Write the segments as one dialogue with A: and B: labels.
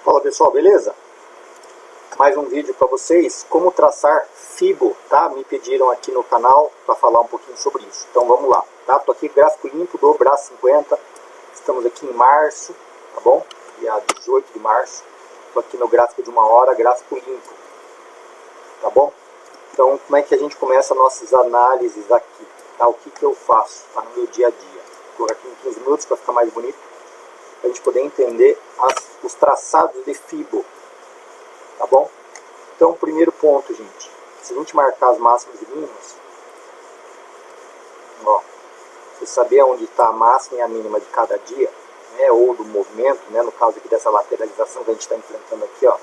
A: Fala pessoal, beleza? Mais um vídeo para vocês, como traçar FIBO, tá? Me pediram aqui no canal para falar um pouquinho sobre isso. Então vamos lá, tá? Tô aqui gráfico limpo do Brás 50. Estamos aqui em março, tá bom? Dia 18 de março. Tô aqui no gráfico de 1 hora, gráfico limpo. Tá bom? Então como é que a gente começa nossas análises aqui? Tá? O que eu faço, tá? No meu dia a dia. Vou colocar aqui em 15 minutos para ficar mais bonito, para a gente poder entender os traçados de FIBO, tá bom? Então, primeiro ponto, gente, se a gente marcar as máximas e mínimas, ó, você saber onde está a máxima e a mínima de cada dia, né, ou do movimento, né, no caso aqui dessa lateralização que a gente está enfrentando aqui, ó,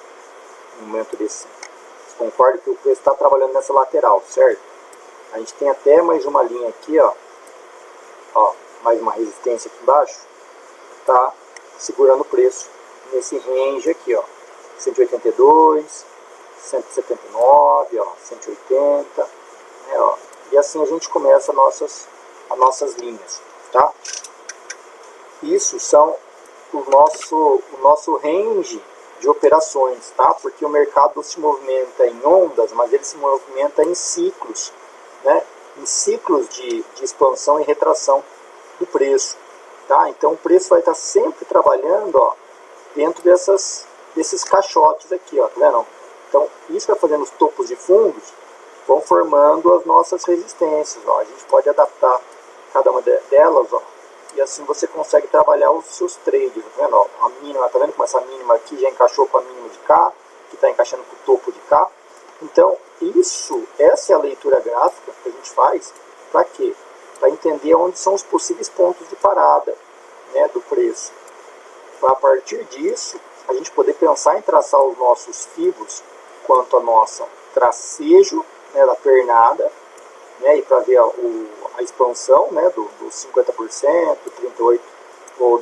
A: no momento desse, você concorda que o preço está trabalhando nessa lateral, certo? A gente tem até mais uma linha aqui, ó, mais uma resistência aqui embaixo, tá segurando o preço nesse range aqui, ó, 182, 179, ó, 180, né, ó, e assim a gente começa as nossas linhas, tá? Isso são o nosso range de operações, tá? Porque o mercado se movimenta em ondas, mas ele se movimenta em ciclos, né? Em ciclos de expansão e retração do preço. Tá? Então o preço vai estar sempre trabalhando, ó, dentro desses caixotes aqui, ó, tá vendo? Então isso vai fazendo os topos de fundos, vão formando as nossas resistências, ó. A gente pode adaptar cada uma delas, ó, e assim você consegue trabalhar os seus trades, tá vendo? Ó, a mínima, tá vendo como essa mínima aqui já encaixou com a mínima de cá, que está encaixando com o topo de cá. Então essa é a leitura gráfica que a gente faz, para quê? Para entender onde são os possíveis pontos de parada, né, do preço. Para a partir disso, a gente poder pensar em traçar os nossos FIBOs quanto a nossa tracejo, né, da pernada, né, e para ver a expansão, né, do 50%, 38%, ou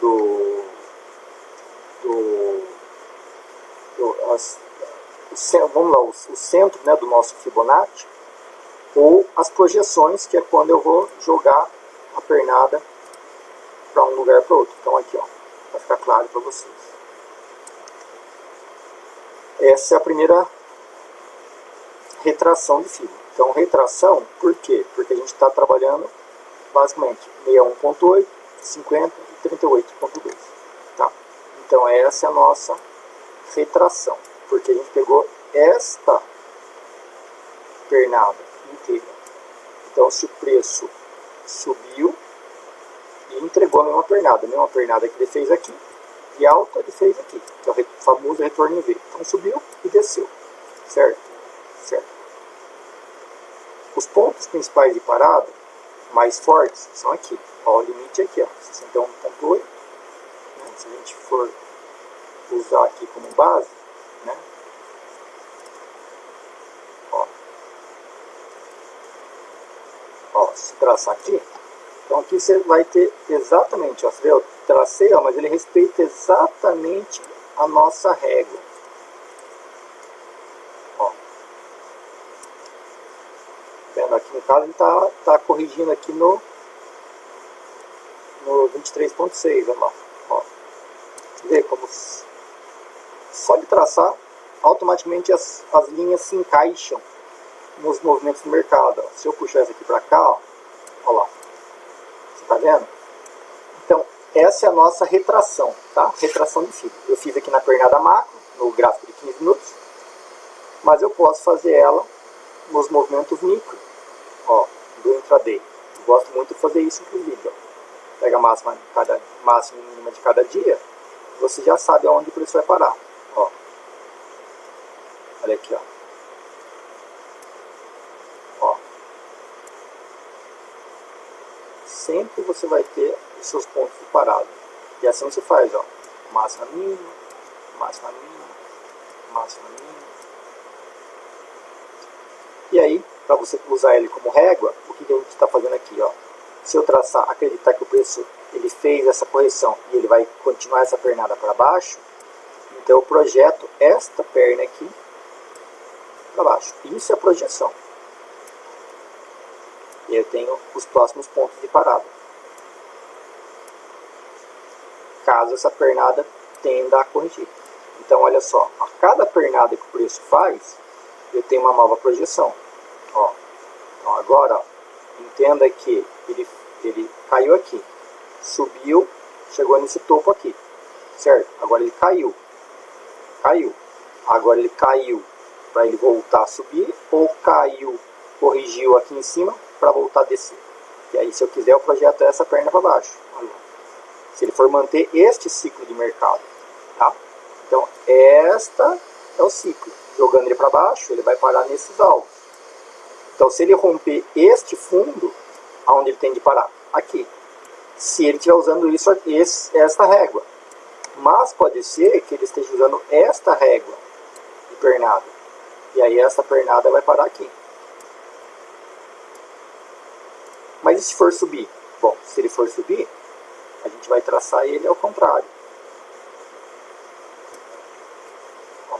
A: vamos lá, o centro, né, do nosso Fibonacci, ou as projeções, que é quando eu vou jogar a pernada para um lugar para outro. Então aqui, ó, para ficar claro para vocês. Essa é a primeira retração de FIBO. Então retração, por quê? Porque a gente está trabalhando basicamente 61.8, 50 e 38.2. Tá? Então essa é a nossa retração, porque a gente pegou esta pernada inteira. Então se o preço subiu e entregou a mesma pernada que ele fez aqui, e alta ele fez aqui, que é o famoso retorno em V. Então subiu e desceu, certo? Certo. Os pontos principais de parada mais fortes são aqui, ó, o limite aqui, ó, 61.8, né? Se a gente for usar aqui como base, né? Ó, se traçar aqui, então aqui você vai ter exatamente, ó, você vê, eu tracei, ó, mas ele respeita exatamente a nossa régua. Ó. Vendo aqui no caso ele tá corrigindo aqui no 23.6, ó. Ó. Vê como só de traçar, automaticamente as linhas se encaixam nos movimentos do mercado. Ó. Se eu puxar isso aqui para cá, ó lá. Tá vendo? Então, essa é a nossa retração, tá? Retração de FIBO. Eu fiz aqui na pernada macro, no gráfico de 15 minutos, mas eu posso fazer ela nos movimentos micro, ó, do intraday. Eu gosto muito de fazer isso, inclusive, ó. Pega a máxima e mínima de cada dia, você já sabe aonde o preço vai parar, ó. Olha aqui, ó. Sempre você vai ter os seus pontos de parada. E assim você faz, ó, máxima mínima, máxima mínima, máxima mínima. E aí, para você usar ele como régua, o que a gente está fazendo aqui, ó? Se eu traçar, acreditar que o preço ele fez essa correção e ele vai continuar essa pernada para baixo, então eu projeto esta perna aqui para baixo. Isso é a projeção. E eu tenho os próximos pontos de parada. Caso essa pernada tenda a corrigir. Então, olha só, a cada pernada que o preço faz, eu tenho uma nova projeção. Ó. Então, agora, ó, entenda que ele caiu aqui, subiu, chegou nesse topo aqui, certo? Agora ele caiu. Agora ele caiu para ele voltar a subir, ou caiu, corrigiu aqui em cima para voltar a descer. E aí, se eu quiser, eu projeto essa perna para baixo. Olha. Se ele for manter este ciclo de mercado, tá? Então, esta é o ciclo. Jogando ele para baixo, ele vai parar nesses alvos. Então, se ele romper este fundo, aonde ele tem de parar? Aqui. Se ele estiver usando esta régua. Mas pode ser que ele esteja usando esta régua de pernada. E aí, essa pernada vai parar aqui. Mas e se for subir? Bom, se ele for subir, a gente vai traçar ele ao contrário. Ó,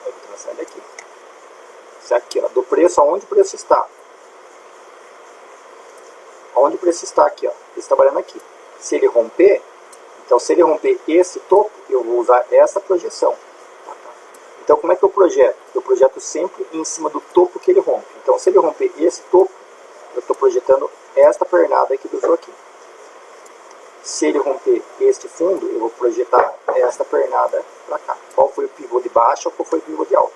A: eu vou traçar ele aqui. Isso aqui, ó, do preço, aonde o preço está. Onde o preço está aqui, ó. Ele está trabalhando aqui. Se ele romper, então se ele romper esse topo, eu vou usar essa projeção. Então como é que eu projeto? Eu projeto sempre em cima do topo que ele rompe. Então se ele romper esse topo, eu estou projetando esta pernada que ele usou aqui. Se ele romper este fundo, eu vou projetar esta pernada para cá. Qual foi o pivô de baixa ou qual foi o pivô de alta?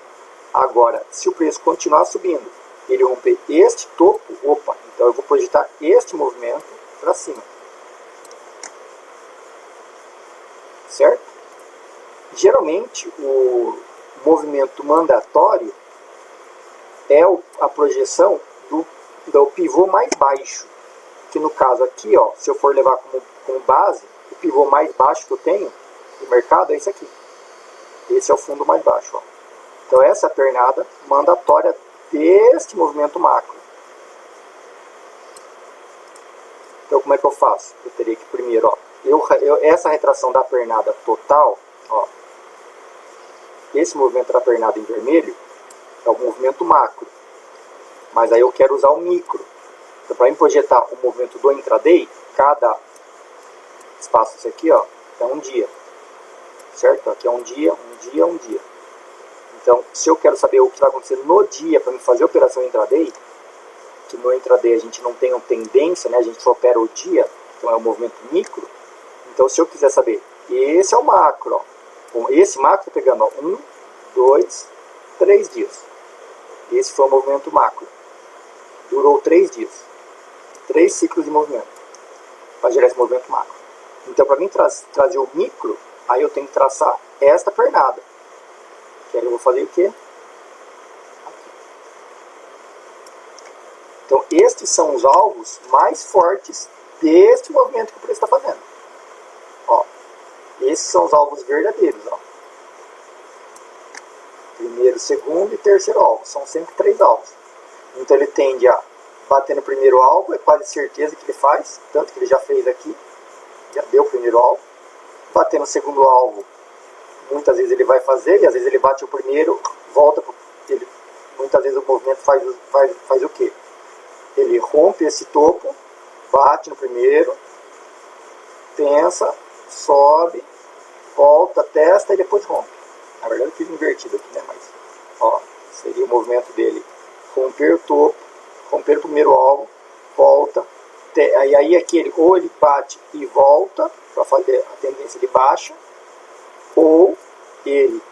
A: Agora, se o preço continuar subindo, ele romper este topo, opa, então eu vou projetar este movimento para cima. Certo? Geralmente, o movimento mandatório é a projeção do pivô mais baixo. Que no caso aqui, ó, se eu for levar como base, o pivô mais baixo que eu tenho no mercado é esse aqui. Esse é o fundo mais baixo. Ó. Então essa é a pernada mandatória deste movimento macro. Então como é que eu faço? Eu teria que primeiro, ó, essa retração da pernada total, ó, esse movimento da pernada em vermelho é o movimento macro. Mas aí eu quero usar o micro. Então para projetar o movimento do intraday, cada espaço aqui, ó, é um dia. Certo? Aqui é um dia, um dia, um dia. Então, se eu quero saber o que vai acontecer no dia para me fazer a operação intraday, que no intraday a gente não tem uma tendência, né? A gente só opera o dia, então é o movimento micro. Então, se eu quiser saber, esse é o macro, ó. Esse macro está pegando, ó, 1, 2, 3 dias. Esse foi o movimento macro. Durou 3 dias. 3 ciclos de movimento para gerar esse movimento macro. Então, para mim trazer o micro, aí eu tenho que traçar esta pernada. Que aí eu vou fazer o quê? Aqui. Então, estes são os alvos mais fortes deste movimento que o preço está fazendo. Ó, esses são os alvos verdadeiros. Ó. Primeiro, segundo e terceiro alvo. São sempre 3 alvos. Então, ele tende a bater no primeiro alvo, é quase certeza que ele faz, tanto que ele já fez aqui, já deu o primeiro alvo. Bater no segundo alvo, muitas vezes ele vai fazer, e às vezes ele bate o primeiro, volta, muitas vezes o movimento faz o quê? Ele rompe esse topo, bate no primeiro, pensa, sobe, volta, testa e depois rompe. Na verdade eu fiz invertido aqui, né? Mas, ó, seria o movimento dele, romper o topo, romper o primeiro alvo, volta, aí aquele, ou ele bate e volta, para fazer a tendência de baixa, ou ele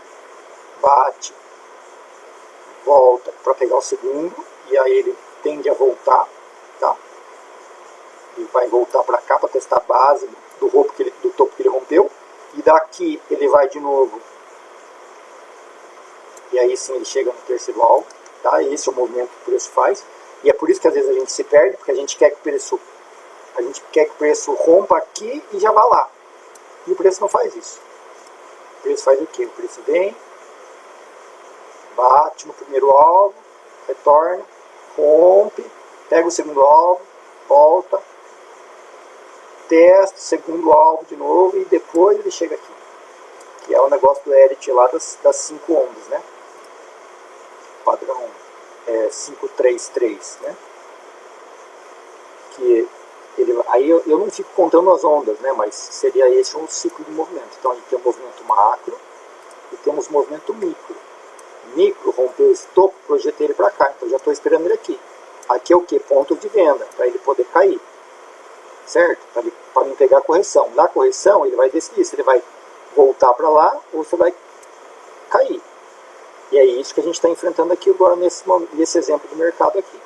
A: bate, volta para pegar o segundo, e aí ele tende a voltar, tá? Ele vai voltar para cá para testar a base do topo que ele rompeu, e daqui ele vai de novo, e aí sim ele chega no terceiro alvo, tá? Esse é o movimento que o preço faz, e é por isso que às vezes a gente se perde, porque a gente quer que o preço rompa aqui e já vá lá. E o preço não faz isso. O preço faz o quê? O preço vem, bate no primeiro alvo, retorna, rompe, pega o segundo alvo, volta, testa o segundo alvo de novo e depois ele chega aqui. Que é o negócio do Elliott lá das 5 ondas, né? Padrão 533, né? Que aí eu não fico contando as ondas, né? Mas seria esse um ciclo de movimento. Então a gente tem o movimento macro, e temos movimento micro. Micro rompeu esse topo, projetei ele para cá, então já estou esperando ele aqui. Aqui é o que? Ponto de venda, para ele poder cair, certo? Para não pegar a correção. Na correção ele vai decidir se ele vai voltar para lá ou se vai cair. E é isso que a gente está enfrentando aqui agora nesse exemplo do mercado aqui.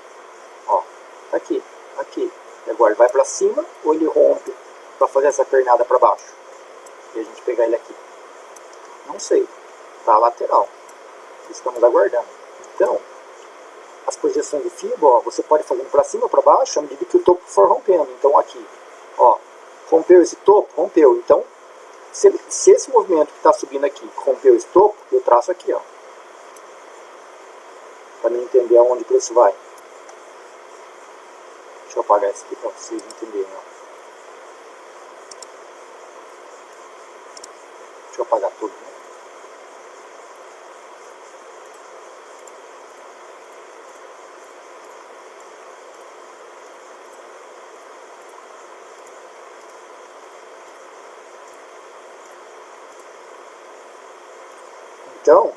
A: Ó, tá aqui, aqui. E agora ele vai para cima ou ele rompe para fazer essa pernada para baixo? E a gente pegar ele aqui. Não sei. Tá lateral. Estamos aguardando. Então, as projeções de FIBA, ó, você pode fazer para cima ou para baixo à medida que o topo for rompendo. Então aqui, ó, rompeu esse topo? Rompeu. Então, se esse movimento que está subindo aqui rompeu esse topo, eu traço aqui, ó. Para mim entender aonde o preço vai. Deixa eu apagar isso aqui para vocês entenderem, ó. Deixa eu apagar tudo, né? Então,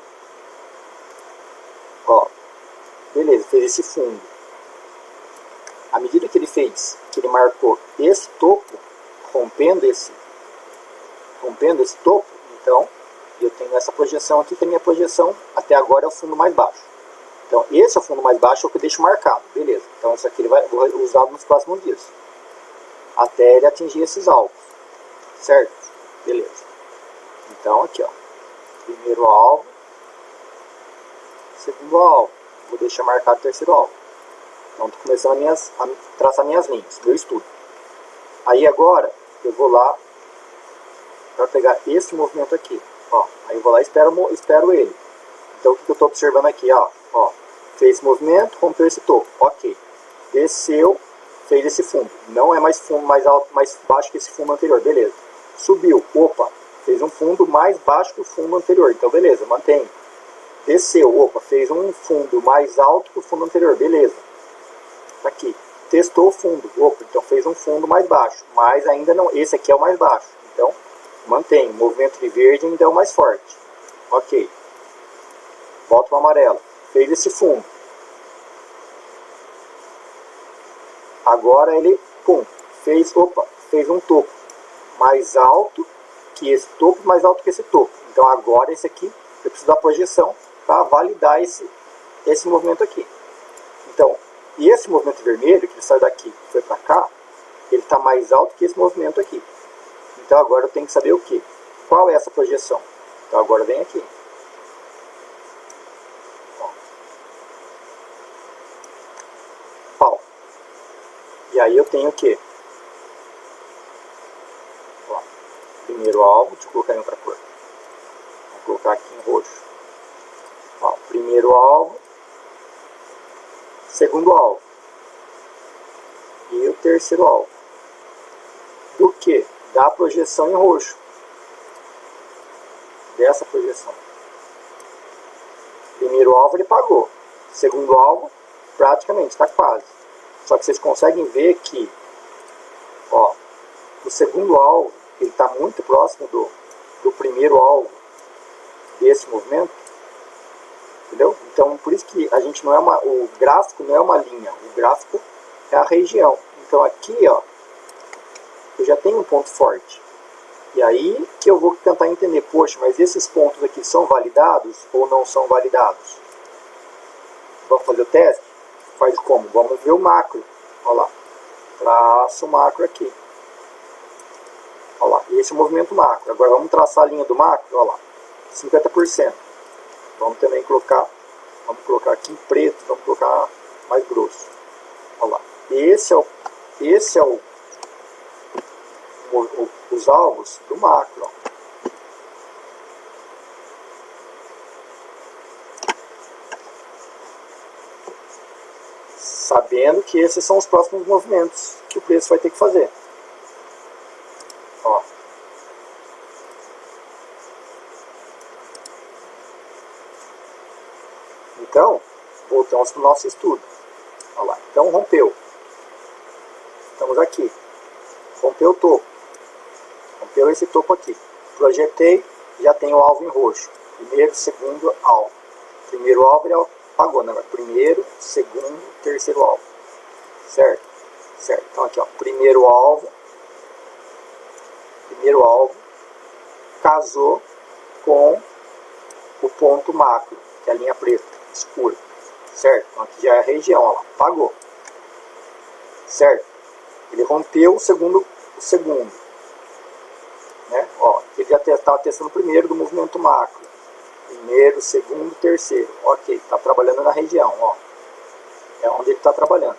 A: ó, beleza, fez esse fundo. À medida que ele fez, que ele marcou esse topo, rompendo esse topo, então eu tenho essa projeção aqui, que a minha projeção até agora é o fundo mais baixo. Então esse é o fundo mais baixo, é o que eu deixo marcado, beleza. Então isso aqui ele vai usar nos próximos dias, até ele atingir esses alvos, certo? Beleza. Então aqui, ó, primeiro alvo, segundo alvo, vou deixar marcado o terceiro alvo. Então estou começando a traçar minhas linhas, meu estudo. Aí agora eu vou lá para pegar esse movimento aqui, ó. Aí eu vou lá e espero ele. Então o que eu estou observando aqui, ó, fez esse movimento, rompeu esse topo, ok. Desceu, fez esse fundo. Não é mais fundo mais alto, mais baixo que esse fundo anterior, beleza. Subiu, opa, fez um fundo mais baixo que o fundo anterior, então beleza, mantém. Desceu, opa, fez um fundo mais alto que o fundo anterior, beleza. Aqui, testou o fundo, opa, então fez um fundo mais baixo, mas ainda não, esse aqui é o mais baixo, então mantém, o movimento de verde ainda é o mais forte, ok. Volta para o amarelo, fez esse fundo, agora ele, pum, fez um topo mais alto que esse topo, mais alto que esse topo, então agora esse aqui, eu preciso da projeção para validar esse movimento aqui. Então, e esse movimento vermelho, que ele saiu daqui e foi para cá, ele está mais alto que esse movimento aqui. Então agora eu tenho que saber o quê? Qual é essa projeção? Então agora vem aqui. Ó. E aí eu tenho o quê? Ó. Primeiro alvo, deixa eu colocar em outra cor. Vou colocar aqui em roxo. Ó, primeiro alvo. Segundo alvo. E o terceiro alvo. Do que? Da projeção em roxo. Dessa projeção. Primeiro alvo ele pagou. Segundo alvo, praticamente, está quase. Só que vocês conseguem ver que, ó, o segundo alvo, ele está muito próximo do primeiro alvo desse movimento. Entendeu? Então, por isso que a gente não é o gráfico não é uma linha, o gráfico é a região. Então aqui, ó, eu já tenho um ponto forte. E aí que eu vou tentar entender, poxa, mas esses pontos aqui são validados ou não são validados? Vamos fazer o teste? Faz como? Vamos ver o macro. Olha lá. Traço o macro aqui. Olha lá. Esse é o movimento macro. Agora vamos traçar a linha do macro. Olha lá. 50%. Vamos também colocar aqui em preto, vamos colocar mais grosso. Olha lá. Esse é os alvos do macro. Ó. Sabendo que esses são os próximos movimentos que o preço vai ter que fazer. Ó. Então, voltamos para o nosso estudo. Olha lá. Então, rompeu. Estamos aqui. Rompeu o topo. Rompeu esse topo aqui. Projetei, já tenho o alvo em roxo. Primeiro, segundo alvo. Primeiro alvo ele apagou, né? Primeiro, segundo, terceiro alvo. Certo? Certo. Então aqui, ó, primeiro alvo casou com o ponto macro, que é a linha preta, escura. Certo? Então aqui já é a região, ó lá, apagou. Certo? Ele rompeu o segundo. Né? Ó, ele já estava testando o primeiro do movimento macro. Primeiro, segundo, terceiro. Ok, está trabalhando na região, ó. É onde ele está trabalhando.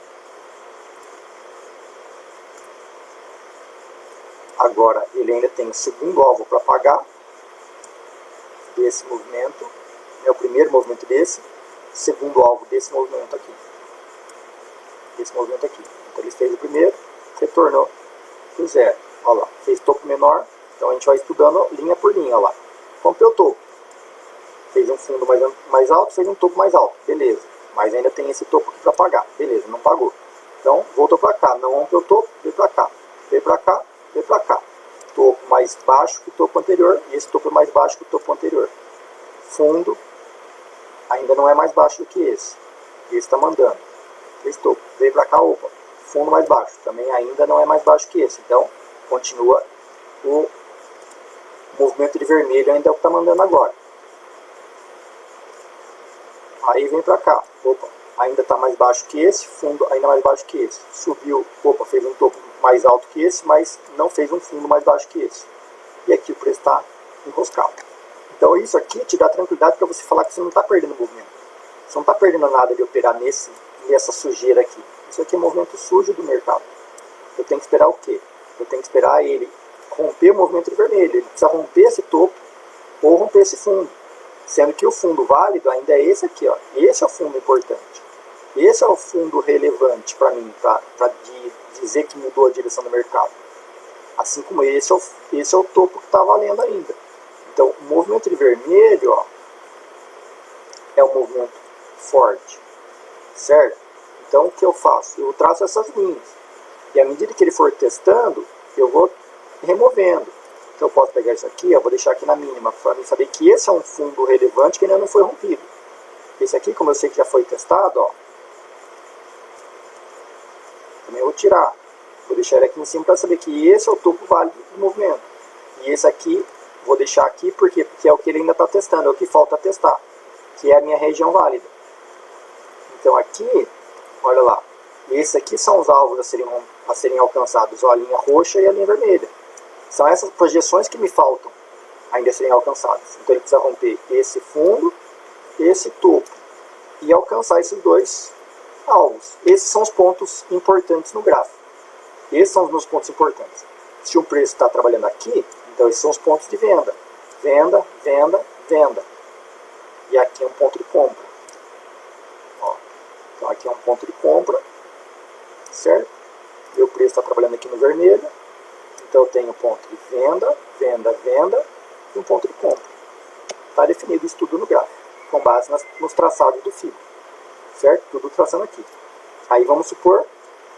A: Agora, ele ainda tem o segundo alvo para apagar desse movimento. É o primeiro movimento desse. Segundo alvo desse movimento aqui. Esse movimento aqui. Então ele fez o primeiro, retornou para o zero. Olha lá, fez topo menor. Então a gente vai estudando linha por linha. Olha lá. Rompeu o topo. Fez um fundo mais alto, fez um topo mais alto. Beleza. Mas ainda tem esse topo aqui para pagar. Beleza, não pagou. Então voltou para cá. Não rompeu o topo, veio para cá. Veio para cá, veio para cá. Topo mais baixo que o topo anterior. E esse topo é mais baixo que o topo anterior. Fundo ainda não é mais baixo do que esse. Esse está mandando. Fez topo. Veio para cá, opa. Fundo mais baixo. Também ainda não é mais baixo que esse. Então continua o movimento de vermelho ainda é o que está mandando agora. Aí vem para cá, opa, ainda está mais baixo que esse, fundo ainda mais baixo que esse. Subiu, opa, fez um topo mais alto que esse, mas não fez um fundo mais baixo que esse. E aqui o preço está enroscado. Então isso aqui te dá tranquilidade para você falar que você não está perdendo movimento. Você não está perdendo nada de operar nessa sujeira aqui. Isso aqui é movimento sujo do mercado. Eu tenho que esperar o quê? Eu tenho que esperar ele romper o movimento de vermelho. Ele precisa romper esse topo ou romper esse fundo. Sendo que o fundo válido ainda é esse aqui, ó. Esse é o fundo importante. Esse é o fundo relevante para mim, para dizer que mudou a direção do mercado. Assim como esse é o topo que está valendo ainda. Então, o movimento de vermelho, ó, é um movimento forte. Certo? Então, o que eu faço? Eu traço essas linhas. E à medida que ele for testando, eu vou removendo. Então eu posso pegar isso aqui, eu vou deixar aqui na mínima, para mim saber que esse é um fundo relevante que ainda não foi rompido. Esse aqui, como eu sei que já foi testado, ó, também vou tirar. Vou deixar ele aqui em cima para saber que esse é o topo válido do movimento. E esse aqui, vou deixar aqui porque é o que ele ainda está testando, é o que falta testar, que é a minha região válida. Então aqui, olha lá, esses aqui são os alvos a serem alcançados, ó, a linha roxa e a linha vermelha. São essas projeções que me faltam ainda serem alcançadas. Então ele precisa romper esse fundo, esse topo e alcançar esses dois alvos. Esses são os pontos importantes no gráfico. Esses são os meus pontos importantes. Se o preço está trabalhando aqui, então esses são os pontos de venda. Venda, venda, venda. E aqui é um ponto de compra. Ó. Então aqui é um ponto de compra. Certo? E o preço está trabalhando aqui no vermelho. Então eu tenho um ponto de venda, venda, venda e um ponto de compra. Está definido isso tudo no gráfico, com base nos traçados do FIBO. Certo? Tudo traçando aqui. Aí vamos supor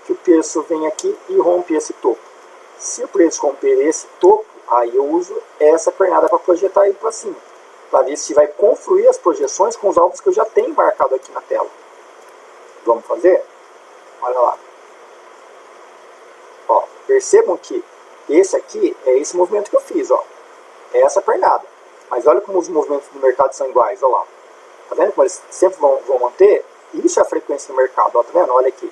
A: que o preço vem aqui e rompe esse topo. Se o preço romper esse topo, aí eu uso essa pernada para projetar ele para cima. Para ver se vai confluir as projeções com os alvos que eu já tenho marcado aqui na tela. Vamos fazer? Olha lá. Ó, percebam que esse aqui é esse movimento que eu fiz, ó. É essa pernada. Mas olha como os movimentos do mercado são iguais, ó lá. Tá vendo como eles sempre vão manter? Isso é a frequência do mercado, ó. Tá vendo? Olha aqui.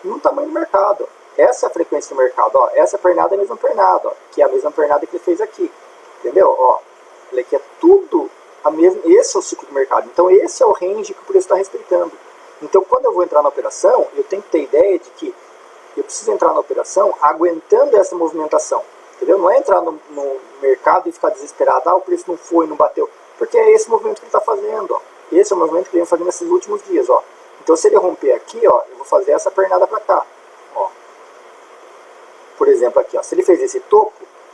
A: No tamanho do mercado, ó. Essa é a frequência do mercado, ó. Essa pernada é a mesma pernada, ó. Que é a mesma pernada que ele fez aqui. Entendeu? Ó. Olha aqui, é tudo a mesma. Esse é o ciclo do mercado. Então esse é o range que o preço está respeitando. Então quando eu vou entrar na operação, eu tenho que ter ideia de que eu preciso entrar na operação aguentando essa movimentação. Entendeu? Não é entrar no mercado e ficar desesperado, o preço não foi, não bateu. Porque é esse movimento que ele está fazendo. Ó. Esse é o movimento que ele vem fazendo nesses últimos dias. Ó. Então se ele romper aqui, ó, eu vou fazer essa pernada para cá. Ó. Por exemplo aqui, ó, se ele fez esse topo,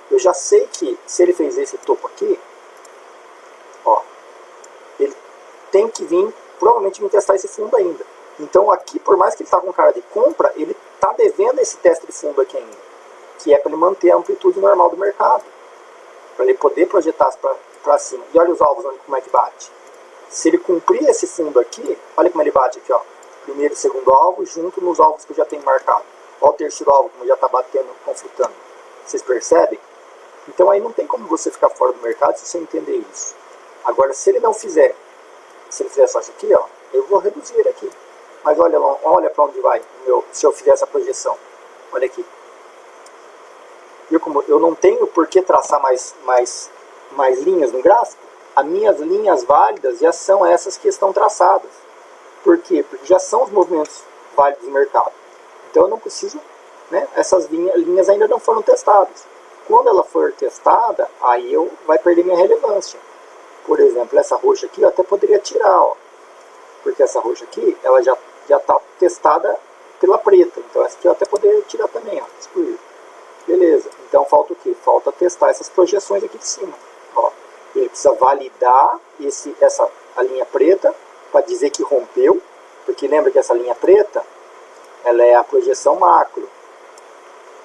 A: eu já sei que se ele fez esse topo aqui, ó, ele tem que vir, provavelmente vir testar esse fundo ainda. Então aqui, por mais que ele está com cara de compra, ele está devendo esse teste de fundo aqui ainda, que é para ele manter a amplitude normal do mercado, para ele poder projetar para cima. E olha os alvos, como é que bate. Se ele cumprir esse fundo aqui, olha como ele bate aqui, ó. Primeiro e segundo alvo junto nos alvos que eu já tenho marcado. Olha o terceiro alvo, como já está batendo, conflitando. Vocês percebem? Então aí não tem como você ficar fora do mercado se você entender isso. Agora, se ele não fizer, se ele fizer só isso aqui, ó, eu vou reduzir ele aqui. Mas olha para onde vai se eu fizer essa projeção. Olha aqui. Viu como eu não tenho por que traçar mais linhas no gráfico? As minhas linhas válidas já são essas que estão traçadas. Por quê? Porque já são os movimentos válidos do mercado. Então eu não preciso, né? Essas linhas ainda não foram testadas. Quando ela for testada, aí vai perder minha relevância. Por exemplo, essa roxa aqui eu até poderia tirar, ó, porque essa roxa aqui ela já está testada pela preta. Então essa aqui eu até poderia tirar também, ó, excluir. Beleza. Então falta o quê? Falta testar essas projeções aqui de cima. Ó, ele precisa validar a linha preta para dizer que rompeu, porque lembra que essa linha preta ela é a projeção macro,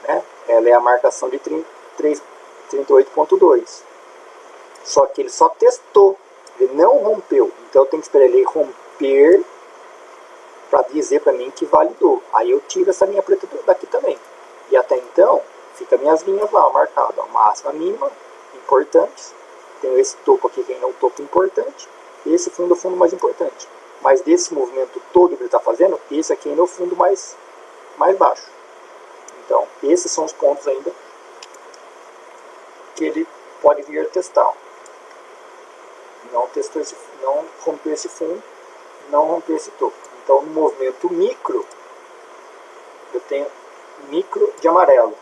A: né? Ela é a marcação de 38.2. Só que ele só testou, ele não rompeu. Então eu tenho que esperar ele romper para dizer para mim que validou. Aí eu tiro essa linha preta daqui também. E até então, fica minhas linhas lá marcadas, máxima, mínima, importantes. Tenho esse topo aqui que ainda é um topo importante. Esse fundo é o fundo mais importante. Mas desse movimento todo que ele está fazendo, esse aqui ainda é o fundo mais baixo. Então, esses são os pontos ainda que ele pode vir a testar. Não rompeu esse fundo, não rompeu esse topo. Então, no movimento micro, eu tenho micro de amarelo,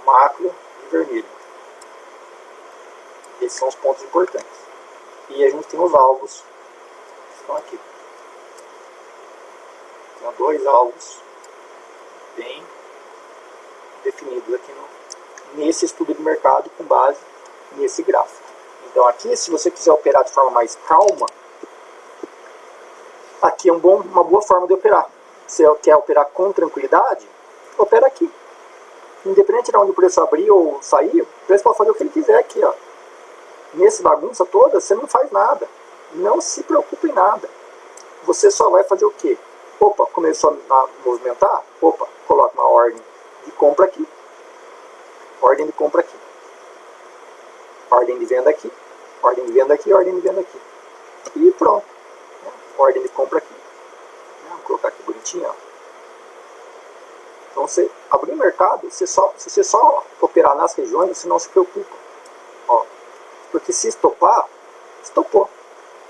A: macro de vermelho. Esses são os pontos importantes. E a gente tem os alvos que estão aqui. Tem dois alvos bem definidos aqui nesse estudo de mercado com base nesse gráfico. Então aqui, se você quiser operar de forma mais calma, aqui é uma boa forma de operar. Se você quer operar com tranquilidade, opera aqui. Independente de onde o preço abrir ou sair, o preço pode fazer o que ele quiser aqui, ó. Nessa bagunça toda, você não faz nada. Não se preocupe em nada. Você só vai fazer o quê? Opa, começou a movimentar? Opa, coloca uma ordem de compra aqui. Ordem de compra aqui. Ordem de venda aqui. Ordem de venda aqui, ordem de venda aqui. E pronto. Ordem de compra aqui. Vou colocar aqui bonitinho, ó. Então, você abrir o mercado, se você só operar nas regiões, você não se preocupa. Ó, porque se estopar, estopou.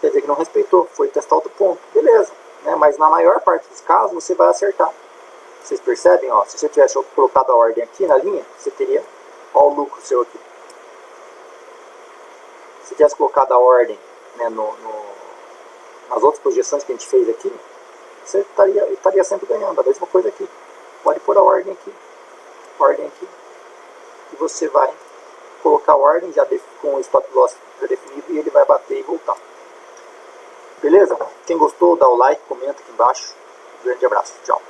A: Quer dizer que não respeitou, foi testar outro ponto. Beleza. Né? Mas na maior parte dos casos, você vai acertar. Vocês percebem? Ó, se você tivesse colocado a ordem aqui na linha, você teria, ó, o lucro seu aqui. Se tivesse colocado a ordem, né, nas outras projeções que a gente fez aqui, você estaria sempre ganhando. A mesma coisa aqui. Pode pôr a ordem aqui. Ordem aqui. E você vai colocar a ordem já com o stop loss já definido e ele vai bater e voltar. Beleza? Quem gostou, dá o like, comenta aqui embaixo. Um grande abraço. Tchau.